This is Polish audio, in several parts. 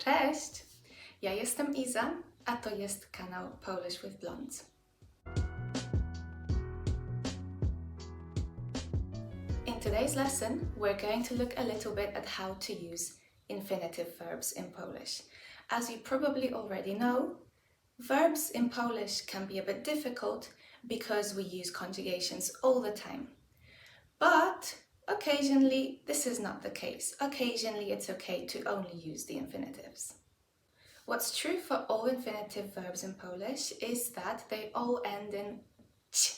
Cześć! Ja jestem Iza, a to jest kanał Polish with Blondes. In today's lesson, we're going to look a little bit at how to use infinitive verbs in Polish. As you probably already know, verbs in Polish can be a bit difficult because we use conjugations all the time. But occasionally, this is not the case. Occasionally, it's okay to only use the infinitives. What's true for all infinitive verbs in Polish is that they all end in ć,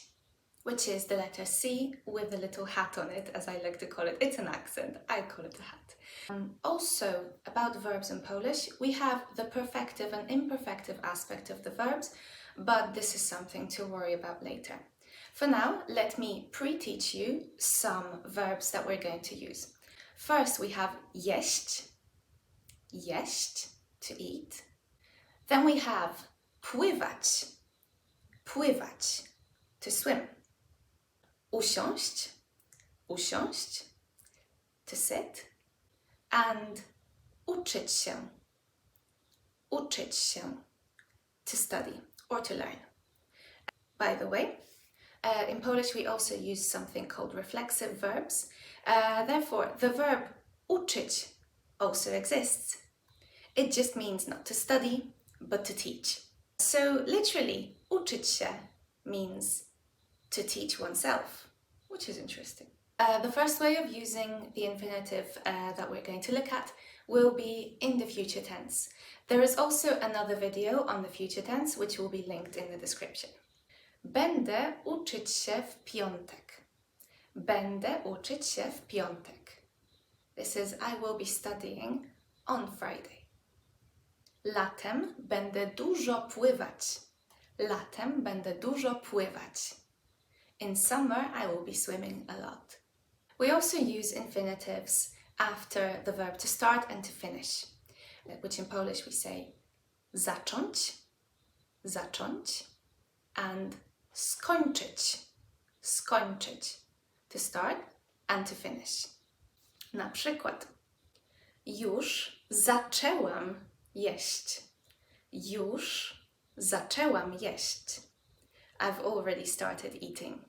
which is the letter C with a little hat on it, as I like to call it. It's an accent, I call it a hat. Also, about verbs in Polish, we have the perfective and imperfective aspect of the verbs, but this is something to worry about later. For now, let me pre-teach you some verbs that we're going to use. First, we have jeść, jeść, to eat. Then we have pływać, pływać, to swim. Usiąść, usiąść, to sit. And uczyć się, uczyć się, to study or to learn. By the way, in Polish we also use something called reflexive verbs. Therefore, the verb uczyć also exists. It just means not to study, but to teach. So literally, uczyć się means to teach oneself, which is interesting. The first way of using the infinitive that we're going to look at will be in the future tense. There is also another video on the future tense, which will be linked in the description. Będę uczyć się w piątek. Będę uczyć się w piątek. This is I will be studying on Friday. Latem będę dużo pływać. Latem będę dużo pływać. In summer, I will be swimming a lot. We also use infinitives after the verb to start and to finish, which in Polish we say zacząć, zacząć, and skończyć, skończyć, to start and to finish. Na przykład, już zaczęłam jeść. Już zaczęłam jeść. I've already started eating.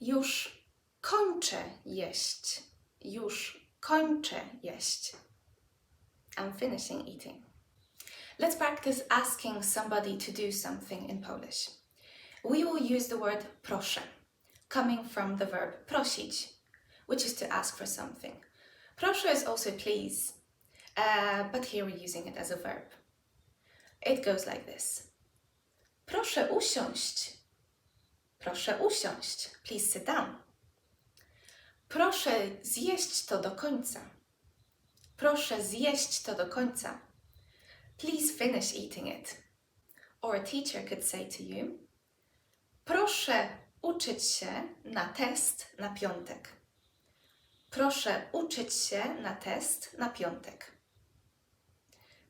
Już kończę jeść. Już kończę jeść. I'm finishing eating. Let's practice asking somebody to do something in Polish. We will use the word proszę, coming from the verb prosić, which is to ask for something. Proszę is also please, but here we're using it as a verb. It goes like this. Proszę usiąść. Proszę usiąść. Please sit down. Proszę zjeść to do końca. Proszę zjeść to do końca. Please finish eating it. Or a teacher could say to you, proszę uczyć się na test na piątek. Proszę uczyć się na test na piątek.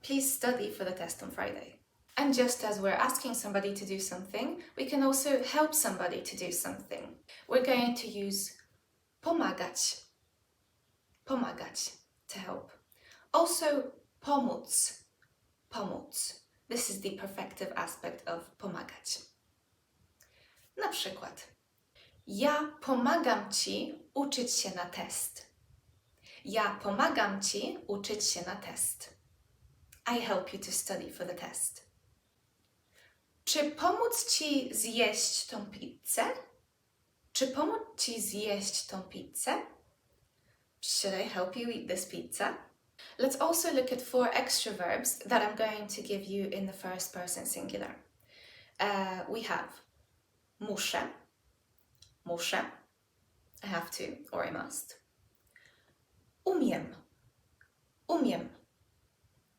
Please study for the test on Friday. And just as we're asking somebody to do something, we can also help somebody to do something. We're going to use pomagać. Pomagać, to help. Also, pomóc. Pomóc. This is the perfective aspect of pomagać. Na przykład, ja pomagam ci uczyć się na test. Ja pomagam ci uczyć się na test. I help you to study for the test. Czy pomóc ci zjeść tą pizzę? Czy pomóc ci zjeść tą pizzę? Should I help you eat this pizza? Let's also look at 4 extra verbs that I'm going to give you in the first person singular. We have muszę, muszę, I have to or I must. Umiem, umiem,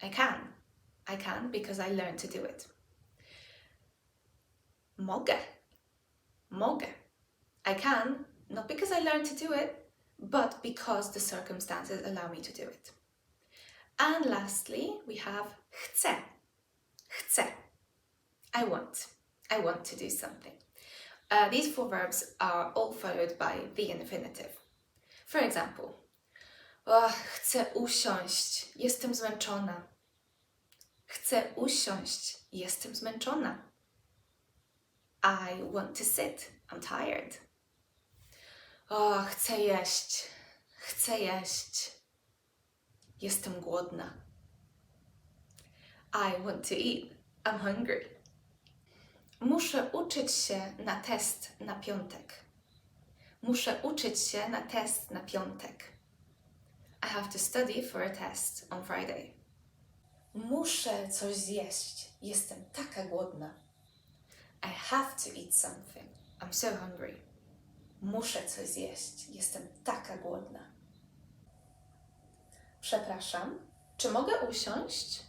I can because I learned to do it. Mogę, mogę, I can, not because I learned to do it, but because the circumstances allow me to do it. And lastly, we have chcę, chcę, I want to do something. These 4 verbs are all followed by the infinitive. For example, chcę usiąść, jestem zmęczona. Chcę usiąść. Jestem zmęczona. I want to sit. I'm tired. O, chcę jeść. Chcę jeść. Jestem głodna. I want to eat. I'm hungry. Muszę uczyć się na test na piątek. Muszę uczyć się na test na piątek. I have to study for a test on Friday. Muszę coś zjeść. Jestem taka głodna. I have to eat something. I'm so hungry. Muszę coś zjeść. Jestem taka głodna. Przepraszam, czy mogę usiąść?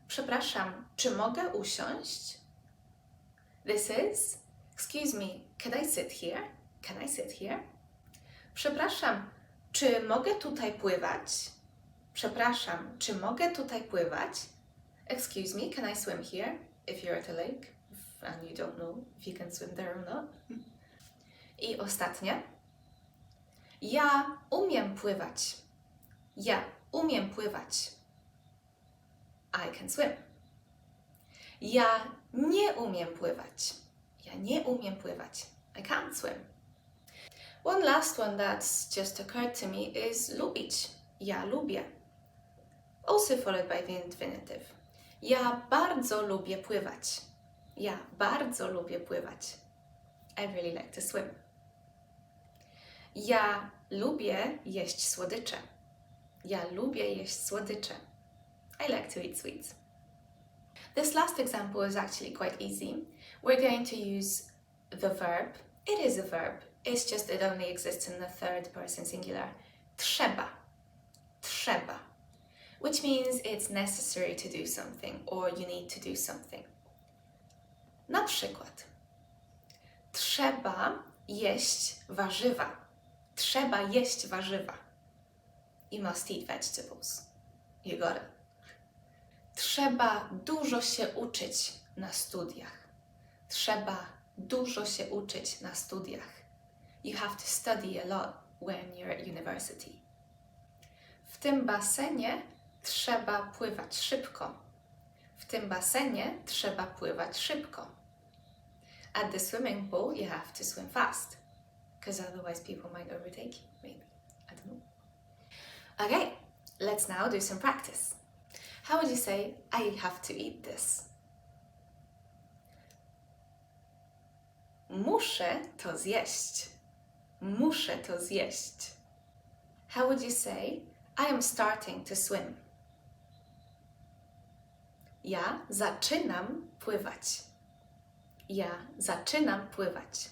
Przepraszam, czy mogę usiąść? This is, excuse me, can I sit here? Can I sit here? Przepraszam, czy mogę tutaj pływać? Przepraszam, czy mogę tutaj pływać? Excuse me, can I swim here? If you're at a lake and you don't know if you can swim there or not. I ostatnie. Ja umiem pływać. Ja umiem pływać. I can swim. Ja nie umiem pływać. Ja nie umiem pływać. I can't swim. One last one that's just occurred to me is lubić. Ja lubię. Also followed by the infinitive. Ja bardzo lubię pływać. Ja bardzo lubię pływać. I really like to swim. Ja lubię jeść słodycze. Ja lubię jeść słodycze. I like to eat sweets. This last example is actually quite easy. We're going to use the verb. It is a verb. It's just it only exists in the third person singular. Trzeba. Trzeba. Which means it's necessary to do something or you need to do something. Na przykład. Trzeba jeść warzywa. Trzeba jeść warzywa. You must eat vegetables. You got it. Trzeba dużo się uczyć na studiach. Trzeba dużo się uczyć na studiach. You have to study a lot when you're at university. W tym basenie trzeba pływać szybko. W tym basenie trzeba pływać szybko. At the swimming pool, you have to swim fast. Because otherwise people might overtake you, maybe. I don't know. Okay, let's now do some practice. How would you say, I have to eat this? Muszę to zjeść. Muszę to zjeść. How would you say, I am starting to swim? Ja zaczynam pływać. Ja zaczynam pływać.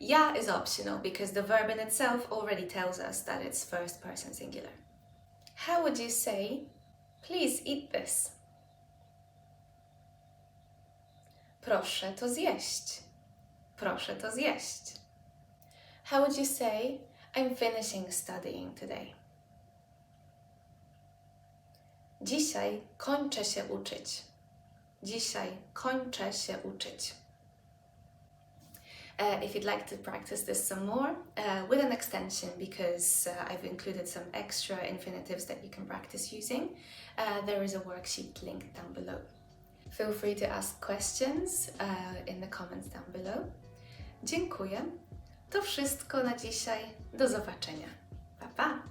Ja is optional because the verb in itself already tells us that it's first person singular. How would you say, please eat this? Proszę to zjeść. Proszę to zjeść. How would you say, I'm finishing studying today? Dzisiaj kończę się uczyć. Dzisiaj kończę się uczyć. If you'd like to practice this some more with an extension, because I've included some extra infinitives that you can practice using, there is a worksheet linked down below. Feel free to ask questions in the comments down below. Dziękuję. To wszystko na dzisiaj. Do zobaczenia. Pa, pa!